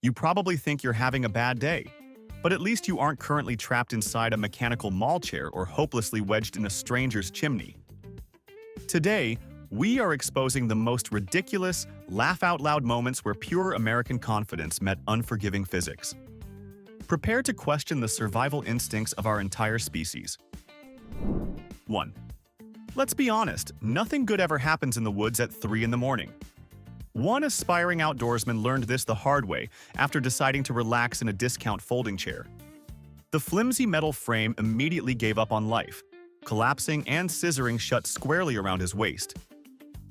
You probably think you're having a bad day, but at least you aren't currently trapped inside a mechanical mall chair or hopelessly wedged in a stranger's chimney. Today, we are exposing the most ridiculous, laugh-out-loud moments where pure American confidence met unforgiving physics. Prepare to question the survival instincts of our entire species. 1. Let's be honest, nothing good ever happens in the woods at 3 in the morning. One aspiring outdoorsman learned this the hard way after deciding to relax in a discount folding chair. The flimsy metal frame immediately gave up on life, collapsing and scissoring shut squarely around his waist.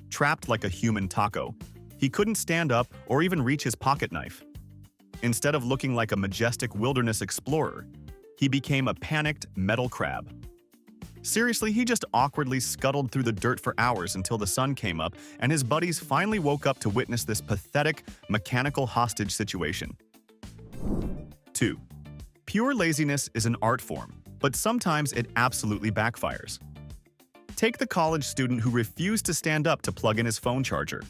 Trapped like a human taco, he couldn't stand up or even reach his pocket knife. Instead of looking like a majestic wilderness explorer, he became a panicked metal crab. Seriously, he just awkwardly scuttled through the dirt for hours until the sun came up and his buddies finally woke up to witness this pathetic, mechanical hostage situation. 2. Pure laziness is an art form, but sometimes it absolutely backfires. Take the college student who refused to stand up to plug in his phone charger.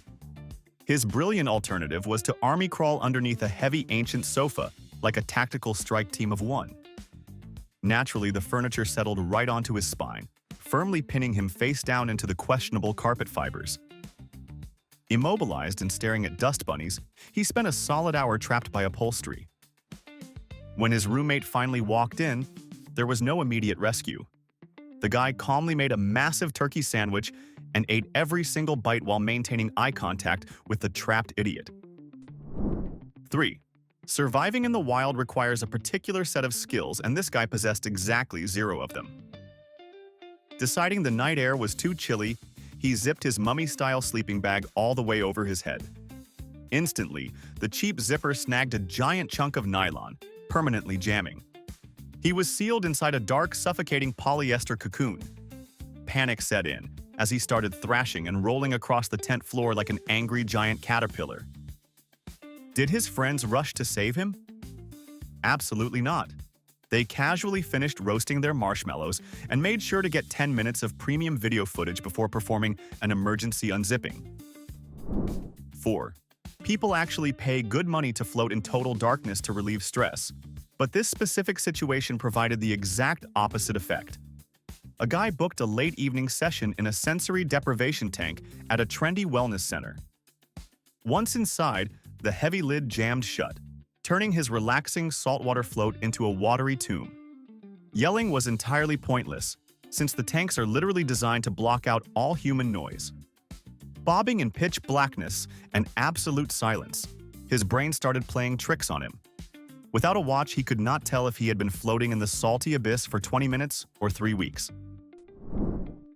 His brilliant alternative was to army crawl underneath a heavy ancient sofa like a tactical strike team of one. Naturally, the furniture settled right onto his spine, firmly pinning him face down into the questionable carpet fibers. Immobilized and staring at dust bunnies, he spent a solid hour trapped by upholstery. When his roommate finally walked in, there was no immediate rescue. The guy calmly made a massive turkey sandwich and ate every single bite while maintaining eye contact with the trapped idiot. 3. Surviving in the wild requires a particular set of skills, and this guy possessed exactly 0 of them. Deciding the night air was too chilly, he zipped his mummy-style sleeping bag all the way over his head. Instantly, the cheap zipper snagged a giant chunk of nylon, permanently jamming. He was sealed inside a dark, suffocating polyester cocoon. Panic set in as he started thrashing and rolling across the tent floor like an angry giant caterpillar. Did his friends rush to save him? Absolutely not. They casually finished roasting their marshmallows and made sure to get 10 minutes of premium video footage before performing an emergency unzipping. 4. People actually pay good money to float in total darkness to relieve stress. But this specific situation provided the exact opposite effect. A guy booked a late evening session in a sensory deprivation tank at a trendy wellness center. Once inside, the heavy lid jammed shut, turning his relaxing saltwater float into a watery tomb. Yelling was entirely pointless, since the tanks are literally designed to block out all human noise. Bobbing in pitch blackness and absolute silence, his brain started playing tricks on him. Without a watch, he could not tell if he had been floating in the salty abyss for 20 minutes or 3 weeks.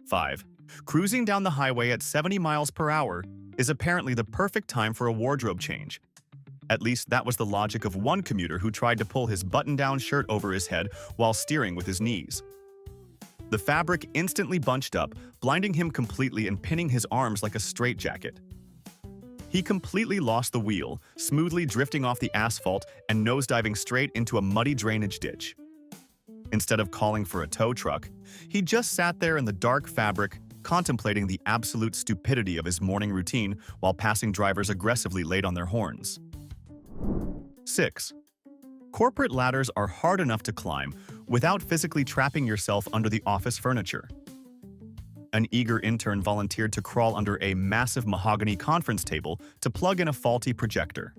5. Cruising down the highway at 70 miles per hour is apparently the perfect time for a wardrobe change. At least that was the logic of one commuter who tried to pull his button-down shirt over his head while steering with his knees. The fabric instantly bunched up, blinding him completely and pinning his arms like a straitjacket. He completely lost the wheel, smoothly drifting off the asphalt and nosediving straight into a muddy drainage ditch. Instead of calling for a tow truck, he just sat there in the dark fabric, contemplating the absolute stupidity of his morning routine while passing drivers aggressively laid on their horns. 6. Corporate ladders are hard enough to climb without physically trapping yourself under the office furniture. An eager intern volunteered to crawl under a massive mahogany conference table to plug in a faulty projector.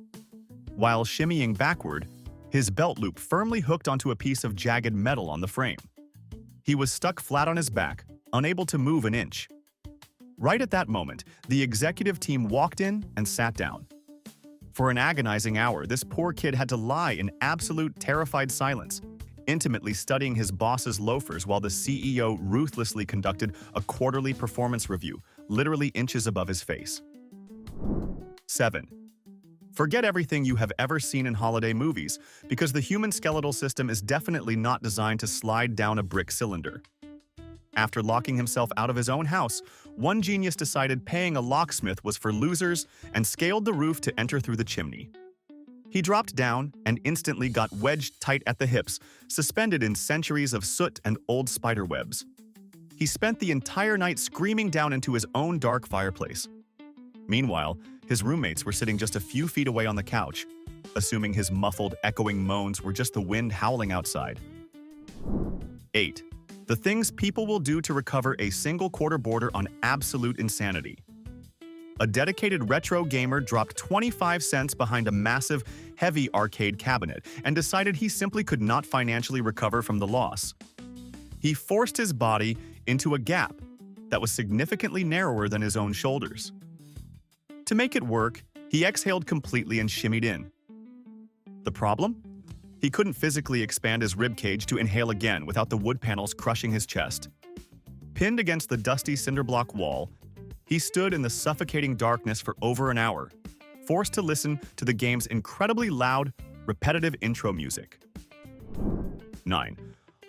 While shimmying backward, his belt loop firmly hooked onto a piece of jagged metal on the frame. He was stuck flat on his back, unable to move an inch. Right at that moment, the executive team walked in and sat down. For an agonizing hour, this poor kid had to lie in absolute terrified silence, intimately studying his boss's loafers while the CEO ruthlessly conducted a quarterly performance review, literally inches above his face. 7. Forget everything you have ever seen in holiday movies, because the human skeletal system is definitely not designed to slide down a brick cylinder. After locking himself out of his own house, one genius decided paying a locksmith was for losers and scaled the roof to enter through the chimney. He dropped down and instantly got wedged tight at the hips, suspended in centuries of soot and old spider webs. He spent the entire night screaming down into his own dark fireplace. Meanwhile, his roommates were sitting just a few feet away on the couch, assuming his muffled, echoing moans were just the wind howling outside. 8. The things people will do to recover a single quarter border on absolute insanity. A dedicated retro gamer dropped 25 cents behind a massive, heavy arcade cabinet and decided he simply could not financially recover from the loss. He forced his body into a gap that was significantly narrower than his own shoulders. To make it work, he exhaled completely and shimmied in. The problem? He couldn't physically expand his ribcage to inhale again without the wood panels crushing his chest. Pinned against the dusty cinderblock wall, he stood in the suffocating darkness for over an hour, forced to listen to the game's incredibly loud, repetitive intro music. 9.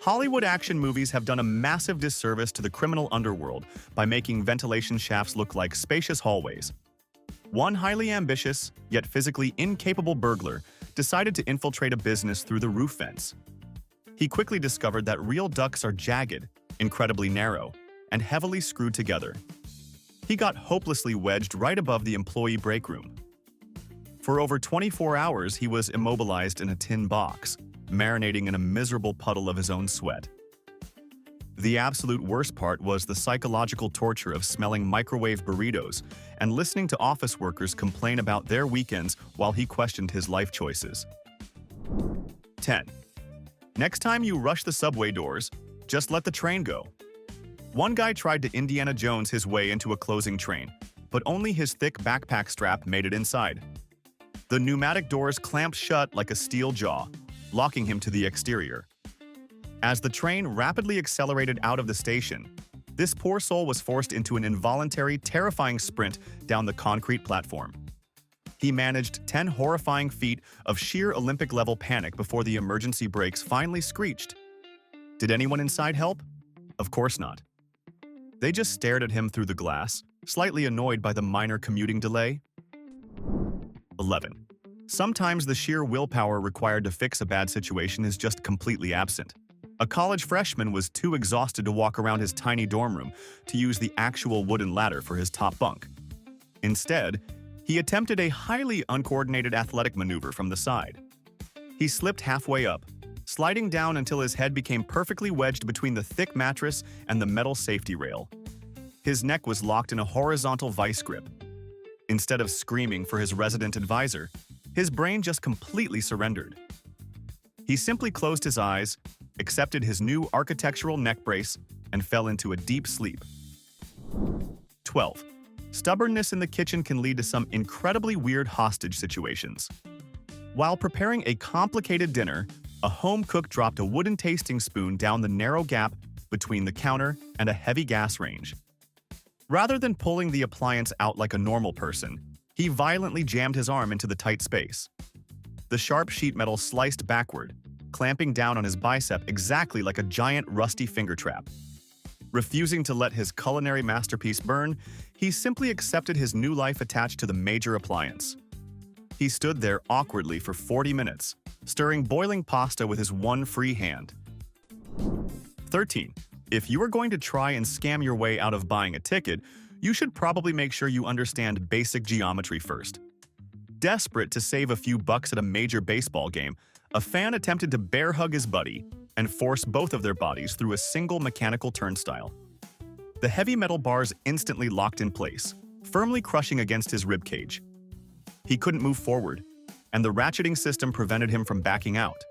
Hollywood action movies have done a massive disservice to the criminal underworld by making ventilation shafts look like spacious hallways. One highly ambitious, yet physically incapable burglar decided to infiltrate a business through the roof vents. He quickly discovered that real ducts are jagged, incredibly narrow, and heavily screwed together. He got hopelessly wedged right above the employee break room. For over 24 hours, he was immobilized in a tin box, marinating in a miserable puddle of his own sweat. The absolute worst part was the psychological torture of smelling microwave burritos and listening to office workers complain about their weekends while he questioned his life choices. 10. Next time you rush the subway doors, just let the train go. One guy tried to Indiana Jones his way into a closing train, but only his thick backpack strap made it inside. The pneumatic doors clamped shut like a steel jaw, locking him to the exterior. As the train rapidly accelerated out of the station, this poor soul was forced into an involuntary, terrifying sprint down the concrete platform. He managed 10 horrifying feet of sheer Olympic-level panic before the emergency brakes finally screeched. Did anyone inside help? Of course not. They just stared at him through the glass, slightly annoyed by the minor commuting delay. 11. Sometimes the sheer willpower required to fix a bad situation is just completely absent. A college freshman was too exhausted to walk around his tiny dorm room to use the actual wooden ladder for his top bunk. Instead, he attempted a highly uncoordinated athletic maneuver from the side. He slipped halfway up, sliding down until his head became perfectly wedged between the thick mattress and the metal safety rail. His neck was locked in a horizontal vice grip. Instead of screaming for his resident advisor, his brain just completely surrendered. He simply closed his eyes, accepted his new architectural neck brace, and fell into a deep sleep. 12. Stubbornness in the kitchen can lead to some incredibly weird hostage situations. While preparing a complicated dinner, a home cook dropped a wooden tasting spoon down the narrow gap between the counter and a heavy gas range. Rather than pulling the appliance out like a normal person, he violently jammed his arm into the tight space. The sharp sheet metal sliced backward, clamping down on his bicep exactly like a giant rusty finger trap. Refusing to let his culinary masterpiece burn, he simply accepted his new life attached to the major appliance. He stood there awkwardly for 40 minutes, stirring boiling pasta with his one free hand. 13. If you are going to try and scam your way out of buying a ticket, you should probably make sure you understand basic geometry first. Desperate to save a few bucks at a major baseball game, a fan attempted to bear hug his buddy and force both of their bodies through a single mechanical turnstile. The heavy metal bars instantly locked in place, firmly crushing against his ribcage. He couldn't move forward, and the ratcheting system prevented him from backing out.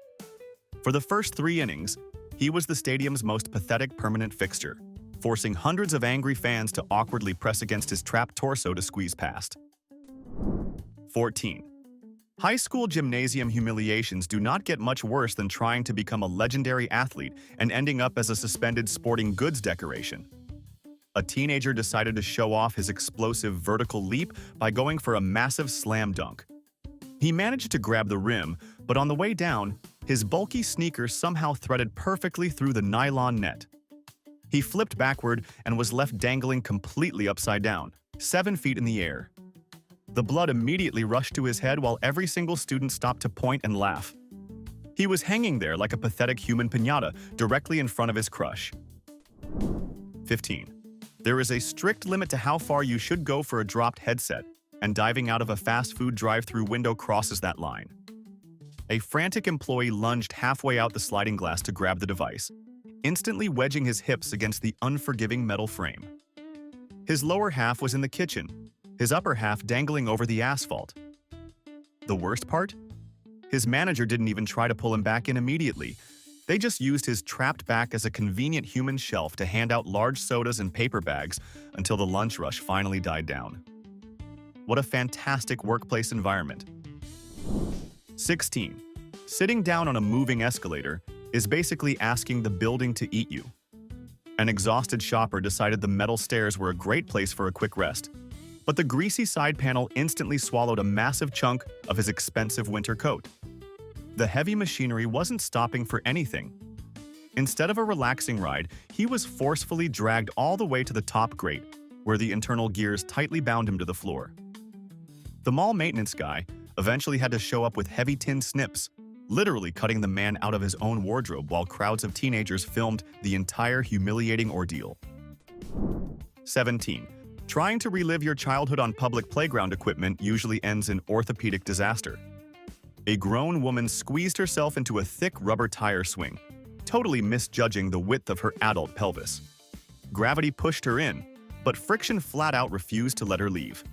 For the first 3 innings, he was the stadium's most pathetic permanent fixture, forcing hundreds of angry fans to awkwardly press against his trapped torso to squeeze past. 14. High school gymnasium humiliations do not get much worse than trying to become a legendary athlete and ending up as a suspended sporting goods decoration. A teenager decided to show off his explosive vertical leap by going for a massive slam dunk. He managed to grab the rim, but on the way down, his bulky sneaker somehow threaded perfectly through the nylon net. He flipped backward and was left dangling completely upside down, 7 feet in the air. The blood immediately rushed to his head while every single student stopped to point and laugh. He was hanging there like a pathetic human piñata directly in front of his crush. 15. There is a strict limit to how far you should go for a dropped headset, and diving out of a fast food drive-thru window crosses that line. A frantic employee lunged halfway out the sliding glass to grab the device, instantly wedging his hips against the unforgiving metal frame. His lower half was in the kitchen, his upper half dangling over the asphalt. The worst part? His manager didn't even try to pull him back in immediately. They just used his trapped back as a convenient human shelf to hand out large sodas and paper bags until the lunch rush finally died down. What a fantastic workplace environment. 16. Sitting down on a moving escalator is basically asking the building to eat you. An exhausted shopper decided the metal stairs were a great place for a quick rest, but the greasy side panel instantly swallowed a massive chunk of his expensive winter coat. The heavy machinery wasn't stopping for anything. Instead of a relaxing ride, he was forcefully dragged all the way to the top grate, where the internal gears tightly bound him to the floor. The mall maintenance guy eventually had to show up with heavy tin snips, literally cutting the man out of his own wardrobe while crowds of teenagers filmed the entire humiliating ordeal. 17. Trying to relive your childhood on public playground equipment usually ends in orthopedic disaster. A grown woman squeezed herself into a thick rubber tire swing, totally misjudging the width of her adult pelvis. Gravity pushed her in, but friction flat out refused to let her leave.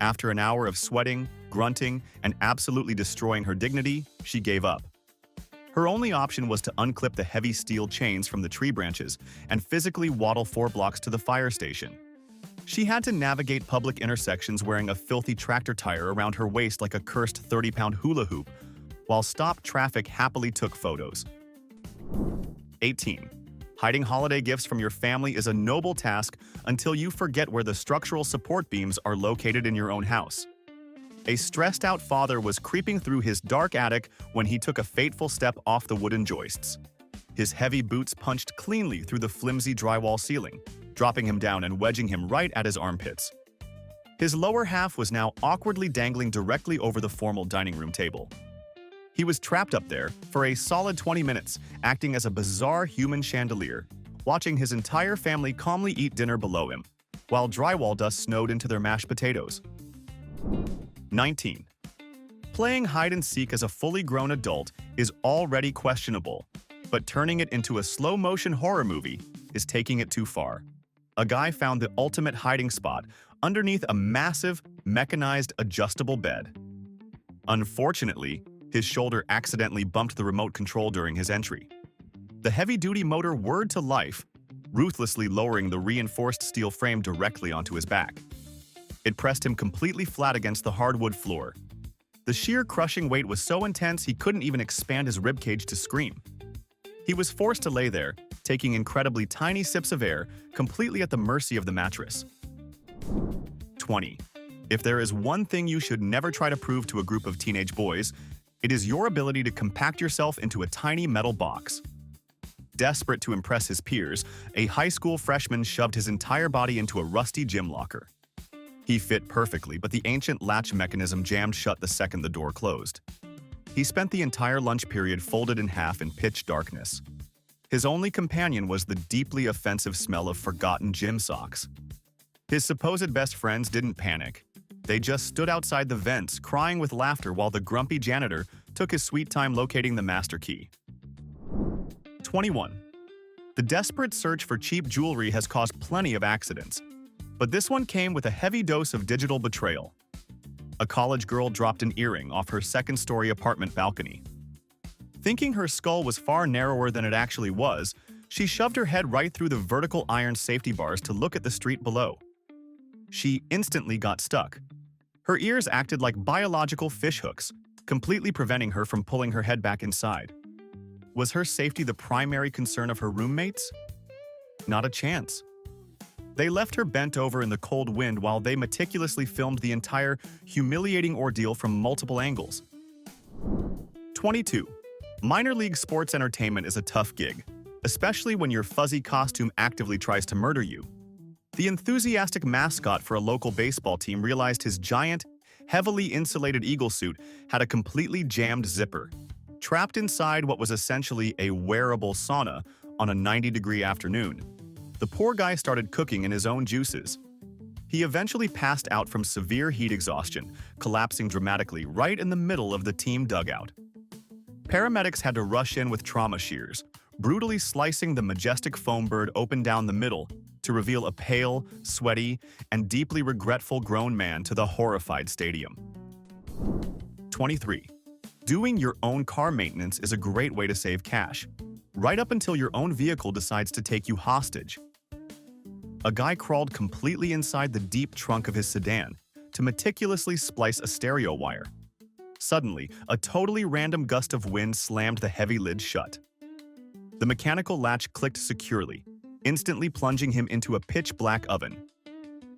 After an hour of sweating, grunting, and absolutely destroying her dignity, she gave up. Her only option was to unclip the heavy steel chains from the tree branches and physically waddle 4 blocks to the fire station. She had to navigate public intersections wearing a filthy tractor tire around her waist like a cursed 30-pound hula hoop, while stopped traffic happily took photos. 18. Hiding holiday gifts from your family is a noble task until you forget where the structural support beams are located in your own house. A stressed-out father was creeping through his dark attic when he took a fateful step off the wooden joists. His heavy boots punched cleanly through the flimsy drywall ceiling, dropping him down and wedging him right at his armpits. His lower half was now awkwardly dangling directly over the formal dining room table. He was trapped up there for a solid 20 minutes, acting as a bizarre human chandelier, watching his entire family calmly eat dinner below him, while drywall dust snowed into their mashed potatoes. 19. Playing hide-and-seek as a fully grown adult is already questionable, but turning it into a slow-motion horror movie is taking it too far. A guy found the ultimate hiding spot underneath a massive, mechanized, adjustable bed. Unfortunately, his shoulder accidentally bumped the remote control during his entry. The heavy-duty motor whirred to life, ruthlessly lowering the reinforced steel frame directly onto his back. It pressed him completely flat against the hardwood floor. The sheer crushing weight was so intense he couldn't even expand his ribcage to scream. He was forced to lay there, taking incredibly tiny sips of air, completely at the mercy of the mattress. 20. If there is one thing you should never try to prove to a group of teenage boys, it is your ability to compact yourself into a tiny metal box. Desperate to impress his peers, a high school freshman shoved his entire body into a rusty gym locker. He fit perfectly, but the ancient latch mechanism jammed shut the second the door closed. He spent the entire lunch period folded in half in pitch darkness. His only companion was the deeply offensive smell of forgotten gym socks. His supposed best friends didn't panic. They just stood outside the vents, crying with laughter while the grumpy janitor took his sweet time locating the master key. 21. The desperate search for cheap jewelry has caused plenty of accidents, but this one came with a heavy dose of digital betrayal. A college girl dropped an earring off her second-story apartment balcony. Thinking her skull was far narrower than it actually was, she shoved her head right through the vertical iron safety bars to look at the street below. She instantly got stuck. Her ears acted like biological fishhooks, completely preventing her from pulling her head back inside. Was her safety the primary concern of her roommates? Not a chance. They left her bent over in the cold wind while they meticulously filmed the entire humiliating ordeal from multiple angles. 22. Minor league sports entertainment is a tough gig, especially when your fuzzy costume actively tries to murder you. The enthusiastic mascot for a local baseball team realized his giant, heavily insulated eagle suit had a completely jammed zipper. Trapped inside what was essentially a wearable sauna on a 90-degree afternoon, the poor guy started cooking in his own juices. He eventually passed out from severe heat exhaustion, collapsing dramatically right in the middle of the team dugout. Paramedics had to rush in with trauma shears, brutally slicing the majestic foam bird open down the middle to reveal a pale, sweaty, and deeply regretful grown man to the horrified stadium. 23. Doing your own car maintenance is a great way to save cash, right up until your own vehicle decides to take you hostage. A guy crawled completely inside the deep trunk of his sedan to meticulously splice a stereo wire. Suddenly, a totally random gust of wind slammed the heavy lid shut. The mechanical latch clicked securely, instantly plunging him into a pitch-black oven.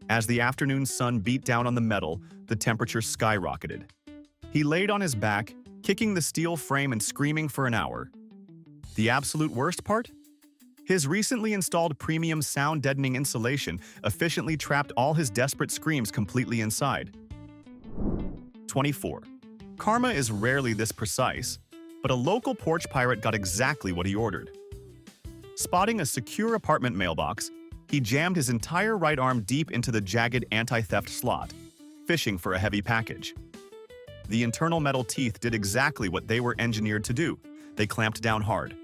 As the afternoon sun beat down on the metal, the temperature skyrocketed. He laid on his back, kicking the steel frame and screaming for an hour. The absolute worst part? His recently installed premium sound-deadening insulation efficiently trapped all his desperate screams completely inside. 24. Karma is rarely this precise, but a local porch pirate got exactly what he ordered. Spotting a secure apartment mailbox, he jammed his entire right arm deep into the jagged anti-theft slot, fishing for a heavy package. The internal metal teeth did exactly what they were engineered to do. They clamped down hard.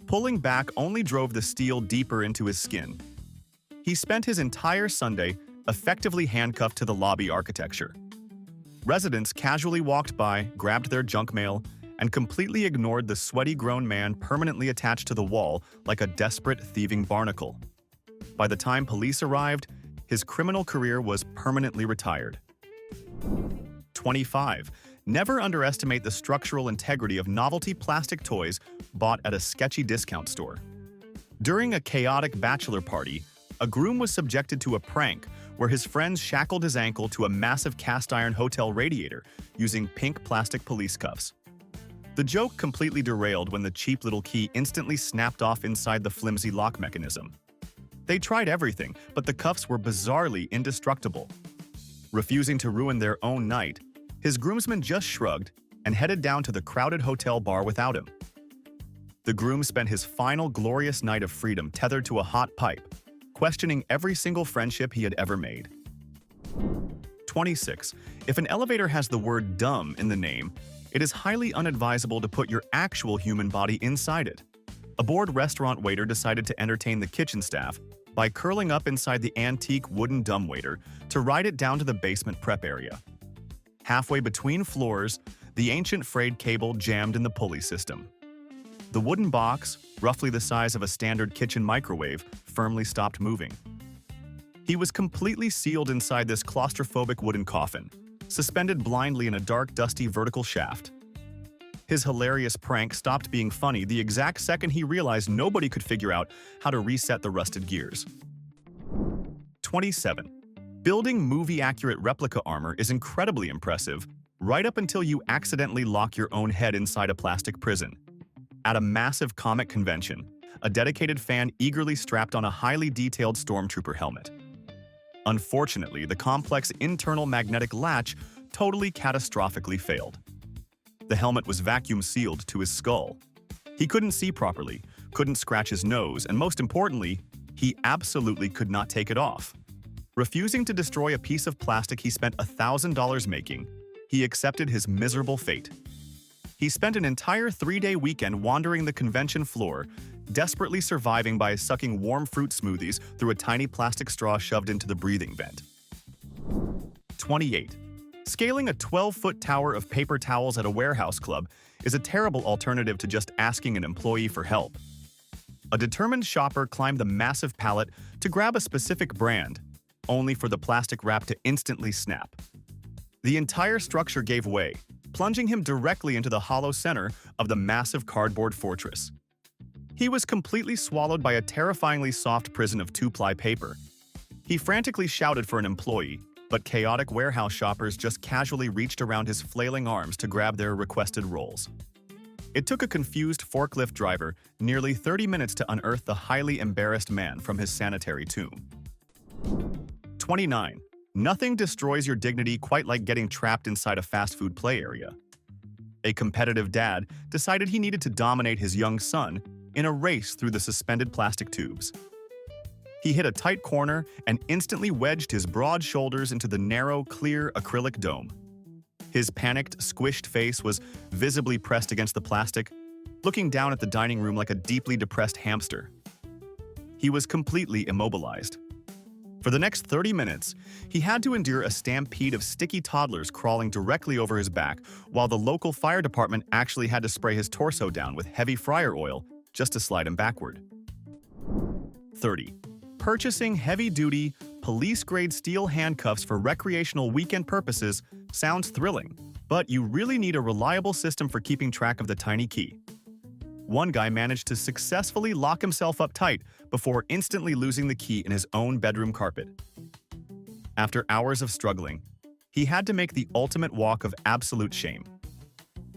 Pulling back only drove the steel deeper into his skin. He spent his entire Sunday effectively handcuffed to the lobby architecture. Residents casually walked by, grabbed their junk mail, and completely ignored the sweaty grown man permanently attached to the wall like a desperate thieving barnacle. By the time police arrived, his criminal career was permanently retired. 25. Never underestimate the structural integrity of novelty plastic toys bought at a sketchy discount store. During a chaotic bachelor party, a groom was subjected to a prank where his friends shackled his ankle to a massive cast-iron hotel radiator using pink plastic police cuffs. The joke completely derailed when the cheap little key instantly snapped off inside the flimsy lock mechanism. They tried everything, but the cuffs were bizarrely indestructible. Refusing to ruin their own night, his groomsmen just shrugged and headed down to the crowded hotel bar without him. The groom spent his final glorious night of freedom tethered to a hot pipe, questioning every single friendship he had ever made. 26. If an elevator has the word dumb in the name, it is highly unadvisable to put your actual human body inside it. A bored restaurant waiter decided to entertain the kitchen staff by curling up inside the antique wooden dumbwaiter to ride it down to the basement prep area. Halfway between floors, the ancient frayed cable jammed in the pulley system. The wooden box, roughly the size of a standard kitchen microwave, firmly stopped moving. He was completely sealed inside this claustrophobic wooden coffin, suspended blindly in a dark, dusty vertical shaft. His hilarious prank stopped being funny the exact second he realized nobody could figure out how to reset the rusted gears. 27. Building movie-accurate replica armor is incredibly impressive, right up until you accidentally lock your own head inside a plastic prison. At a massive comic convention, a dedicated fan eagerly strapped on a highly detailed stormtrooper helmet. Unfortunately, the complex internal magnetic latch totally catastrophically failed. The helmet was vacuum-sealed to his skull. He couldn't see properly, couldn't scratch his nose, and most importantly, he absolutely could not take it off. Refusing to destroy a piece of plastic he spent $1,000 making, he accepted his miserable fate. He spent an entire 3-day weekend wandering the convention floor, desperately surviving by sucking warm fruit smoothies through a tiny plastic straw shoved into the breathing vent. 28. Scaling a 12-foot tower of paper towels at a warehouse club is a terrible alternative to just asking an employee for help. A determined shopper climbed the massive pallet to grab a specific brand, only for the plastic wrap to instantly snap. The entire structure gave way, plunging him directly into the hollow center of the massive cardboard fortress. He was completely swallowed by a terrifyingly soft prison of 2-ply paper. He frantically shouted for an employee, but chaotic warehouse shoppers just casually reached around his flailing arms to grab their requested rolls. It took a confused forklift driver nearly 30 minutes to unearth the highly embarrassed man from his sanitary tomb. 29. Nothing destroys your dignity quite like getting trapped inside a fast food play area. A competitive dad decided he needed to dominate his young son in a race through the suspended plastic tubes. He hit a tight corner and instantly wedged his broad shoulders into the narrow, clear acrylic dome. His panicked, squished face was visibly pressed against the plastic, looking down at the dining room like a deeply depressed hamster. He was completely immobilized. For the next 30 minutes, he had to endure a stampede of sticky toddlers crawling directly over his back, while the local fire department actually had to spray his torso down with heavy fryer oil just to slide him backward. 30. Purchasing heavy-duty, police-grade steel handcuffs for recreational weekend purposes sounds thrilling, but you really need a reliable system for keeping track of the tiny key. One guy managed to successfully lock himself up tight before instantly losing the key in his own bedroom carpet. After hours of struggling, he had to make the ultimate walk of absolute shame.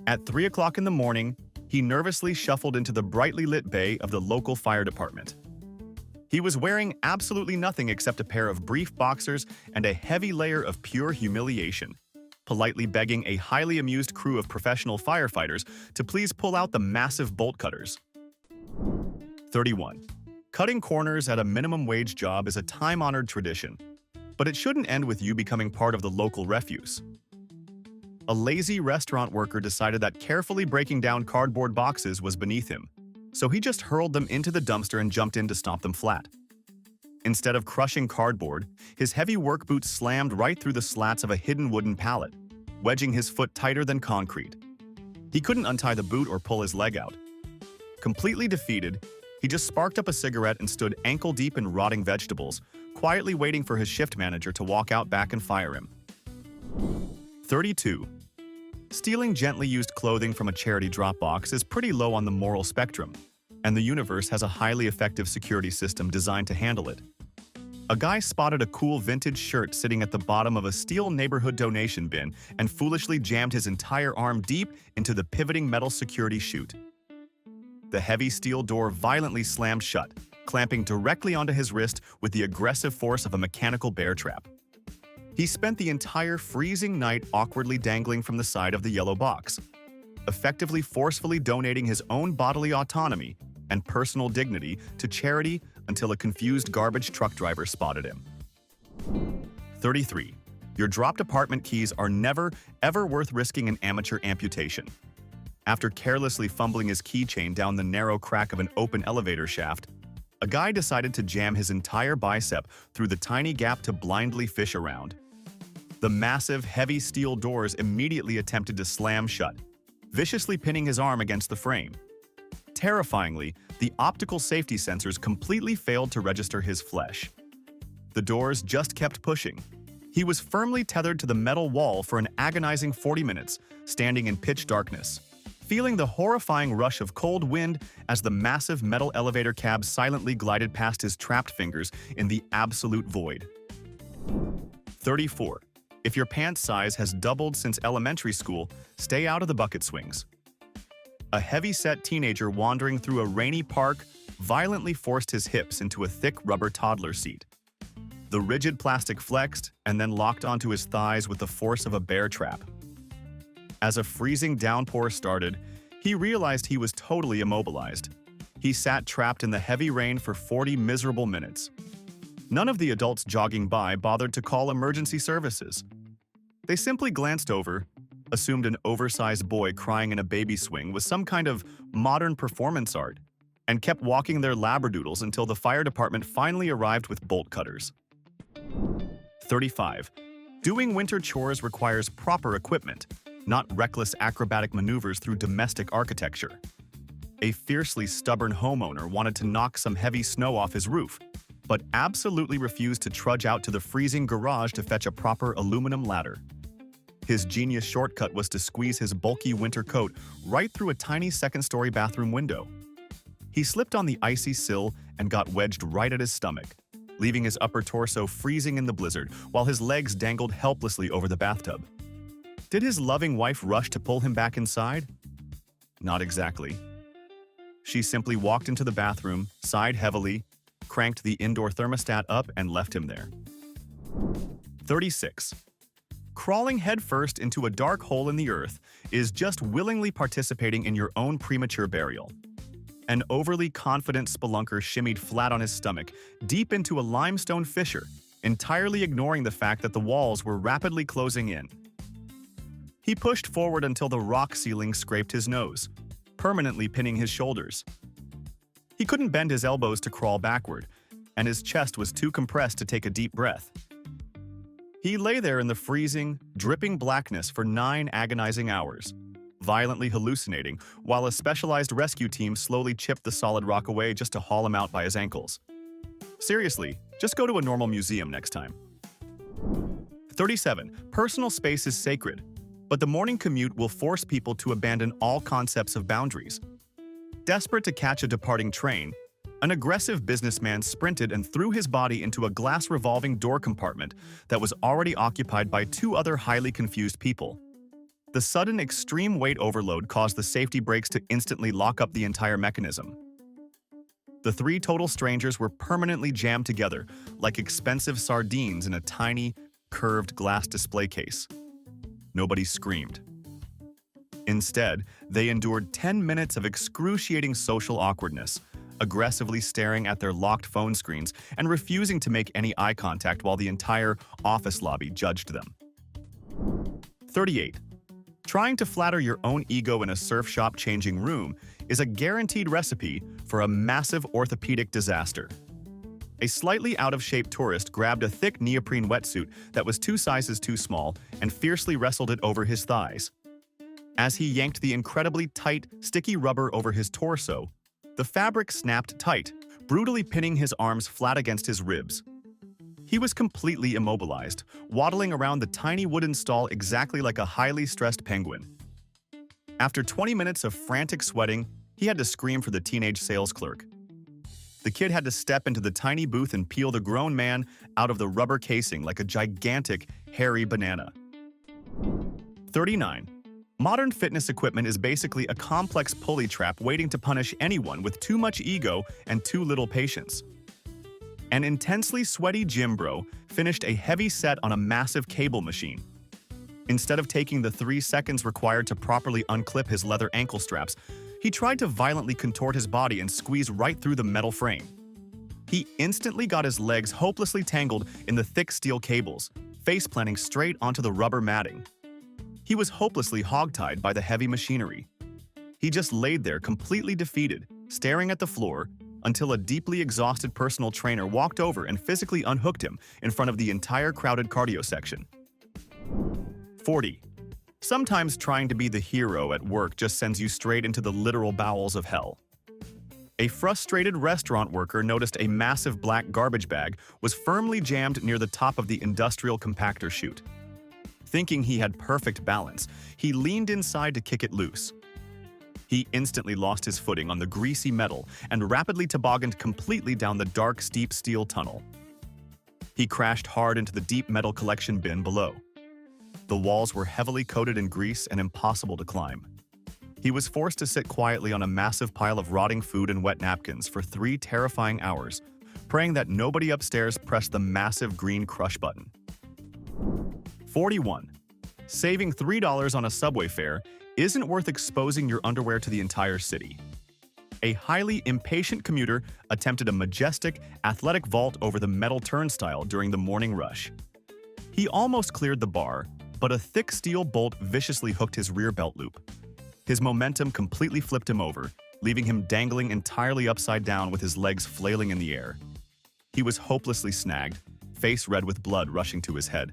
At 3 o'clock in the morning, he nervously shuffled into the brightly lit bay of the local fire department. He was wearing absolutely nothing except a pair of brief boxers and a heavy layer of pure humiliation, politely begging a highly amused crew of professional firefighters to please pull out the massive bolt cutters. 31. Cutting corners at a minimum wage job is a time-honored tradition, but it shouldn't end with you becoming part of the local refuse. A lazy restaurant worker decided that carefully breaking down cardboard boxes was beneath him, so he just hurled them into the dumpster and jumped in to stomp them flat. Instead of crushing cardboard, his heavy work boots slammed right through the slats of a hidden wooden pallet, wedging his foot tighter than concrete. He couldn't untie the boot or pull his leg out. Completely defeated, he just sparked up a cigarette and stood ankle-deep in rotting vegetables, quietly waiting for his shift manager to walk out back and fire him. 32. Stealing gently used clothing from a charity drop box is pretty low on the moral spectrum, and the universe has a highly effective security system designed to handle it. A guy spotted a cool vintage shirt sitting at the bottom of a steel neighborhood donation bin and foolishly jammed his entire arm deep into the pivoting metal security chute. The heavy steel door violently slammed shut, clamping directly onto his wrist with the aggressive force of a mechanical bear trap. He spent the entire freezing night awkwardly dangling from the side of the yellow box, effectively forcefully donating his own bodily autonomy and personal dignity to charity until a confused garbage truck driver spotted him. 33. Your dropped apartment keys are never, ever worth risking an amateur amputation. After carelessly fumbling his keychain down the narrow crack of an open elevator shaft, a guy decided to jam his entire bicep through the tiny gap to blindly fish around. The massive, heavy steel doors immediately attempted to slam shut, viciously pinning his arm against the frame. Terrifyingly, the optical safety sensors completely failed to register his flesh. The doors just kept pushing. He was firmly tethered to the metal wall for an agonizing 40 minutes, standing in pitch darkness, feeling the horrifying rush of cold wind as the massive metal elevator cab silently glided past his trapped fingers in the absolute void. 34. If your pants size has doubled since elementary school, stay out of the bucket swings. A heavy-set teenager wandering through a rainy park violently forced his hips into a thick rubber toddler seat. The rigid plastic flexed and then locked onto his thighs with the force of a bear trap. As a freezing downpour started, he realized he was totally immobilized. He sat trapped in the heavy rain for 40 miserable minutes. None of the adults jogging by bothered to call emergency services. They simply glanced over, assumed an oversized boy crying in a baby swing was some kind of modern performance art, and kept walking their labradoodles until the fire department finally arrived with bolt cutters. 35. Doing winter chores requires proper equipment, not reckless acrobatic maneuvers through domestic architecture. A fiercely stubborn homeowner wanted to knock some heavy snow off his roof, but absolutely refused to trudge out to the freezing garage to fetch a proper aluminum ladder. His genius shortcut was to squeeze his bulky winter coat right through a tiny second-story bathroom window. He slipped on the icy sill and got wedged right at his stomach, leaving his upper torso freezing in the blizzard while his legs dangled helplessly over the bathtub. Did his loving wife rush to pull him back inside? Not exactly. She simply walked into the bathroom, sighed heavily, cranked the indoor thermostat up, and left him there. 36. Crawling headfirst into a dark hole in the earth is just willingly participating in your own premature burial. An overly confident spelunker shimmied flat on his stomach, deep into a limestone fissure, entirely ignoring the fact that the walls were rapidly closing in. He pushed forward until the rock ceiling scraped his nose, permanently pinning his shoulders. He couldn't bend his elbows to crawl backward, and his chest was too compressed to take a deep breath. He lay there in the freezing, dripping blackness for 9 agonizing hours, violently hallucinating, while a specialized rescue team slowly chipped the solid rock away just to haul him out by his ankles. Seriously, just go to a normal museum next time. 37. Personal space is sacred, but the morning commute will force people to abandon all concepts of boundaries. Desperate to catch a departing train, an aggressive businessman sprinted and threw his body into a glass revolving door compartment that was already occupied by 2 other highly confused people. The sudden extreme weight overload caused the safety brakes to instantly lock up the entire mechanism. The 3 total strangers were permanently jammed together like expensive sardines in a tiny, curved glass display case. Nobody screamed. Instead, they endured 10 minutes of excruciating social awkwardness, aggressively staring at their locked phone screens and refusing to make any eye contact while the entire office lobby judged them. 38. Trying to flatter your own ego in a surf shop changing room is a guaranteed recipe for a massive orthopedic disaster. A slightly out-of-shape tourist grabbed a thick neoprene wetsuit that was 2 sizes too small and fiercely wrestled it over his thighs. As he yanked the incredibly tight, sticky rubber over his torso, the fabric snapped tight, brutally pinning his arms flat against his ribs. He was completely immobilized, waddling around the tiny wooden stall exactly like a highly stressed penguin. After 20 minutes of frantic sweating, he had to scream for the teenage sales clerk. The kid had to step into the tiny booth and peel the grown man out of the rubber casing like a gigantic, hairy banana. 39. Modern fitness equipment is basically a complex pulley trap waiting to punish anyone with too much ego and too little patience. An intensely sweaty gym bro finished a heavy set on a massive cable machine. Instead of taking the 3 seconds required to properly unclip his leather ankle straps, he tried to violently contort his body and squeeze right through the metal frame. He instantly got his legs hopelessly tangled in the thick steel cables, face-planting straight onto the rubber matting. He was hopelessly hogtied by the heavy machinery. He just laid there completely defeated, staring at the floor, until a deeply exhausted personal trainer walked over and physically unhooked him in front of the entire crowded cardio section. 40. Sometimes trying to be the hero at work just sends you straight into the literal bowels of hell. A frustrated restaurant worker noticed a massive black garbage bag was firmly jammed near the top of the industrial compactor chute. Thinking he had perfect balance, he leaned inside to kick it loose. He instantly lost his footing on the greasy metal and rapidly tobogganed completely down the dark, steep steel tunnel. He crashed hard into the deep metal collection bin below. The walls were heavily coated in grease and impossible to climb. He was forced to sit quietly on a massive pile of rotting food and wet napkins for 3 terrifying hours, praying that nobody upstairs pressed the massive green crush button. 41. Saving $3 on a subway fare isn't worth exposing your underwear to the entire city. A highly impatient commuter attempted a majestic, athletic vault over the metal turnstile during the morning rush. He almost cleared the bar, but a thick steel bolt viciously hooked his rear belt loop. His momentum completely flipped him over, leaving him dangling entirely upside down with his legs flailing in the air. He was hopelessly snagged, face red with blood rushing to his head,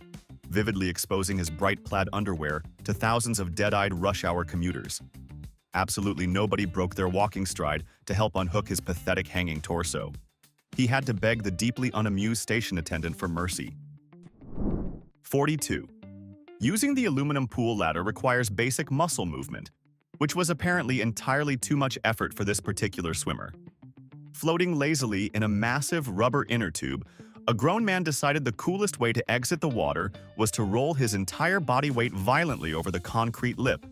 vividly exposing his bright plaid underwear to thousands of dead-eyed rush-hour commuters. Absolutely nobody broke their walking stride to help unhook his pathetic hanging torso. He had to beg the deeply unamused station attendant for mercy. 42. Using the aluminum pool ladder requires basic muscle movement, which was apparently entirely too much effort for this particular swimmer. Floating lazily in a massive rubber inner tube, a grown man decided the coolest way to exit the water was to roll his entire body weight violently over the concrete lip.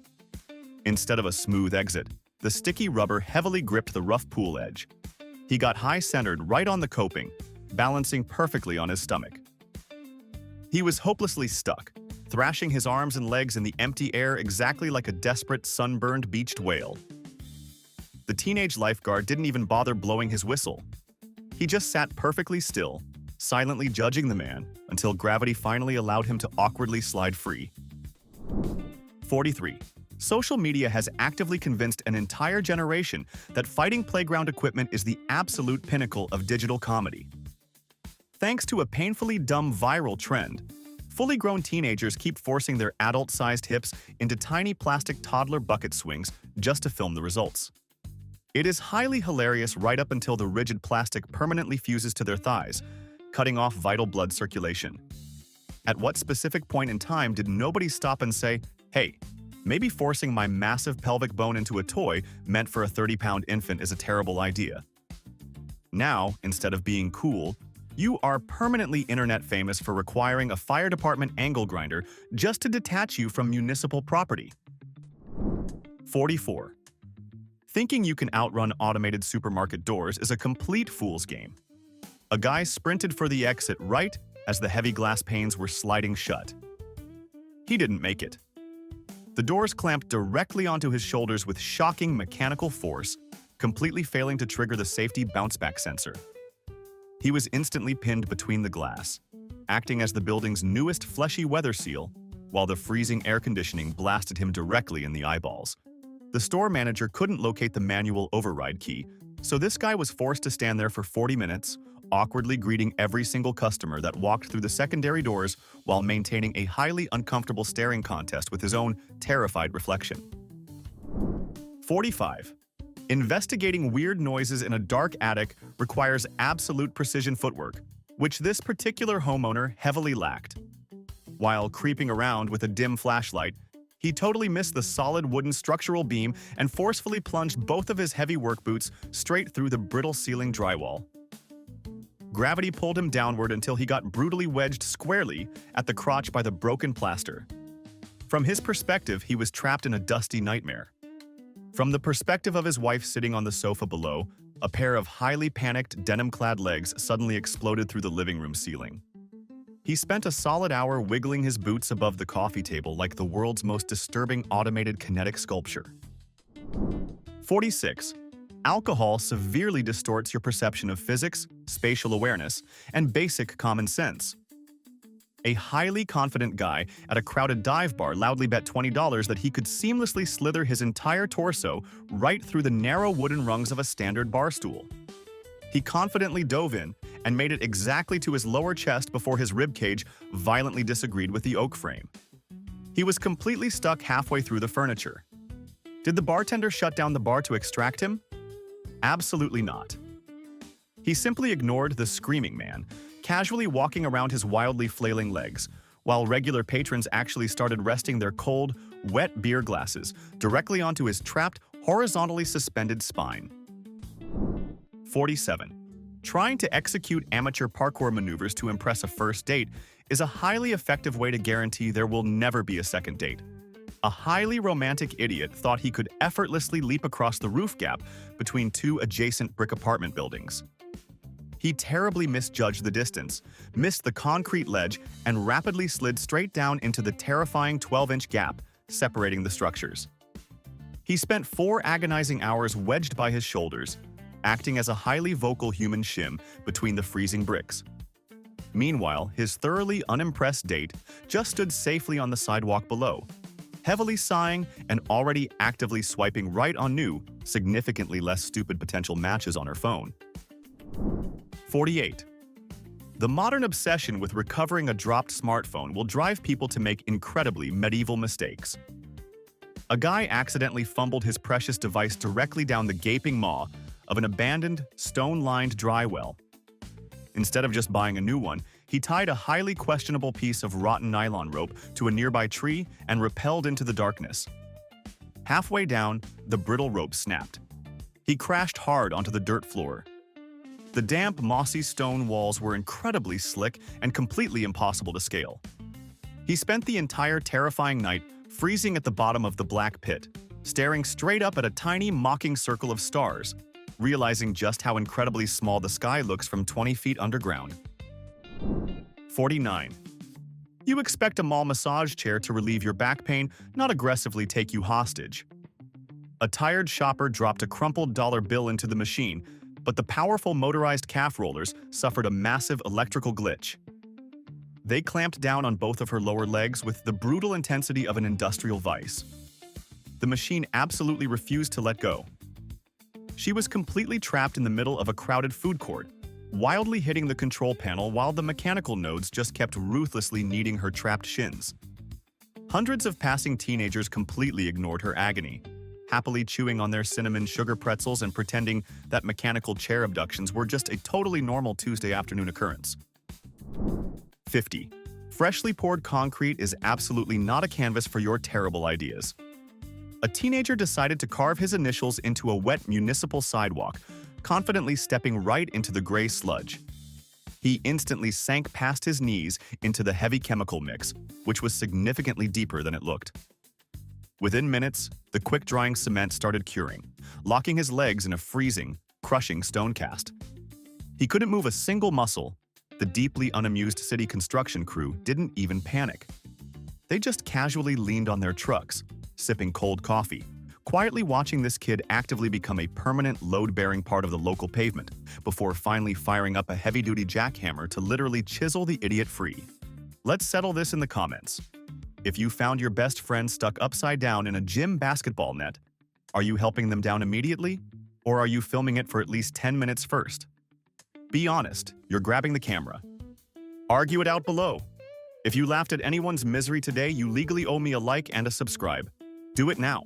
Instead of a smooth exit, the sticky rubber heavily gripped the rough pool edge. He got high-centered right on the coping, balancing perfectly on his stomach. He was hopelessly stuck, thrashing his arms and legs in the empty air exactly like a desperate, sunburned, beached whale. The teenage lifeguard didn't even bother blowing his whistle. He just sat perfectly still, silently judging the man until gravity finally allowed him to awkwardly slide free. 43. Social media has actively convinced an entire generation that fighting playground equipment is the absolute pinnacle of digital comedy. Thanks to a painfully dumb viral trend, fully grown teenagers keep forcing their adult-sized hips into tiny plastic toddler bucket swings just to film the results. It is highly hilarious right up until the rigid plastic permanently fuses to their thighs, cutting off vital blood circulation. At what specific point in time did nobody stop and say, hey, maybe forcing my massive pelvic bone into a toy meant for a 30-pound infant is a terrible idea? Now, instead of being cool, you are permanently internet famous for requiring a fire department angle grinder just to detach you from municipal property. 44. Thinking you can outrun automated supermarket doors is a complete fool's game. A guy sprinted for the exit right as the heavy glass panes were sliding shut. He didn't make it. The doors clamped directly onto his shoulders with shocking mechanical force, completely failing to trigger the safety bounce-back sensor. He was instantly pinned between the glass, acting as the building's newest fleshy weather seal, while the freezing air conditioning blasted him directly in the eyeballs. The store manager couldn't locate the manual override key, so this guy was forced to stand there for 40 minutes, awkwardly greeting every single customer that walked through the secondary doors while maintaining a highly uncomfortable staring contest with his own terrified reflection. 45. Investigating weird noises in a dark attic requires absolute precision footwork, which this particular homeowner heavily lacked. While creeping around with a dim flashlight, he totally missed the solid wooden structural beam and forcefully plunged both of his heavy work boots straight through the brittle ceiling drywall. Gravity pulled him downward until he got brutally wedged squarely at the crotch by the broken plaster. From his perspective, he was trapped in a dusty nightmare. From the perspective of his wife sitting on the sofa below, a pair of highly panicked denim-clad legs suddenly exploded through the living room ceiling. He spent a solid hour wiggling his boots above the coffee table like the world's most disturbing automated kinetic sculpture. 46. Alcohol severely distorts your perception of physics, spatial awareness, and basic common sense. A highly confident guy at a crowded dive bar loudly bet $20 that he could seamlessly slither his entire torso right through the narrow wooden rungs of a standard bar stool. He confidently dove in and made it exactly to his lower chest before his ribcage violently disagreed with the oak frame. He was completely stuck halfway through the furniture. Did the bartender shut down the bar to extract him? Absolutely not. He simply ignored the screaming man, casually walking around his wildly flailing legs, while regular patrons actually started resting their cold, wet beer glasses directly onto his trapped, horizontally suspended spine. 47. Trying to execute amateur parkour maneuvers to impress a first date is a highly effective way to guarantee there will never be a second date. A highly romantic idiot thought he could effortlessly leap across the roof gap between two adjacent brick apartment buildings. He terribly misjudged the distance, missed the concrete ledge, and rapidly slid straight down into the terrifying 12-inch gap separating the structures. He spent 4 agonizing hours wedged by his shoulders, acting as a highly vocal human shim between the freezing bricks. Meanwhile, his thoroughly unimpressed date just stood safely on the sidewalk below, heavily sighing and already actively swiping right on new, significantly less stupid potential matches on her phone. 48. The modern obsession with recovering a dropped smartphone will drive people to make incredibly medieval mistakes. A guy accidentally fumbled his precious device directly down the gaping maw of an abandoned, stone-lined dry well. Instead of just buying a new one, he tied a highly questionable piece of rotten nylon rope to a nearby tree and rappelled into the darkness. Halfway down, the brittle rope snapped. He crashed hard onto the dirt floor. The damp, mossy stone walls were incredibly slick and completely impossible to scale. He spent the entire terrifying night freezing at the bottom of the black pit, staring straight up at a tiny, mocking circle of stars, realizing just how incredibly small the sky looks from 20 feet underground. 49. You expect a mall massage chair to relieve your back pain, not aggressively take you hostage. A tired shopper dropped a crumpled dollar bill into the machine, but the powerful motorized calf rollers suffered a massive electrical glitch. They clamped down on both of her lower legs with the brutal intensity of an industrial vice. The machine absolutely refused to let go. She was completely trapped in the middle of a crowded food court, wildly hitting the control panel while the mechanical nodes just kept ruthlessly kneading her trapped shins. Hundreds of passing teenagers completely ignored her agony, happily chewing on their cinnamon sugar pretzels and pretending that mechanical chair abductions were just a totally normal Tuesday afternoon occurrence. 50. Freshly poured concrete is absolutely not a canvas for your terrible ideas. A teenager decided to carve his initials into a wet municipal sidewalk, confidently stepping right into the gray sludge. He instantly sank past his knees into the heavy chemical mix, which was significantly deeper than it looked. Within minutes, the quick-drying cement started curing, locking his legs in a freezing, crushing stone cast. He couldn't move a single muscle. The deeply unamused city construction crew didn't even panic. They just casually leaned on their trucks, sipping cold coffee, quietly watching this kid actively become a permanent load-bearing part of the local pavement, before finally firing up a heavy-duty jackhammer to literally chisel the idiot free. Let's settle this in the comments. If you found your best friend stuck upside down in a gym basketball net, are you helping them down immediately? Or are you filming it for at least 10 minutes first? Be honest, you're grabbing the camera. Argue it out below. If you laughed at anyone's misery today, you legally owe me a like and a subscribe. Do it now.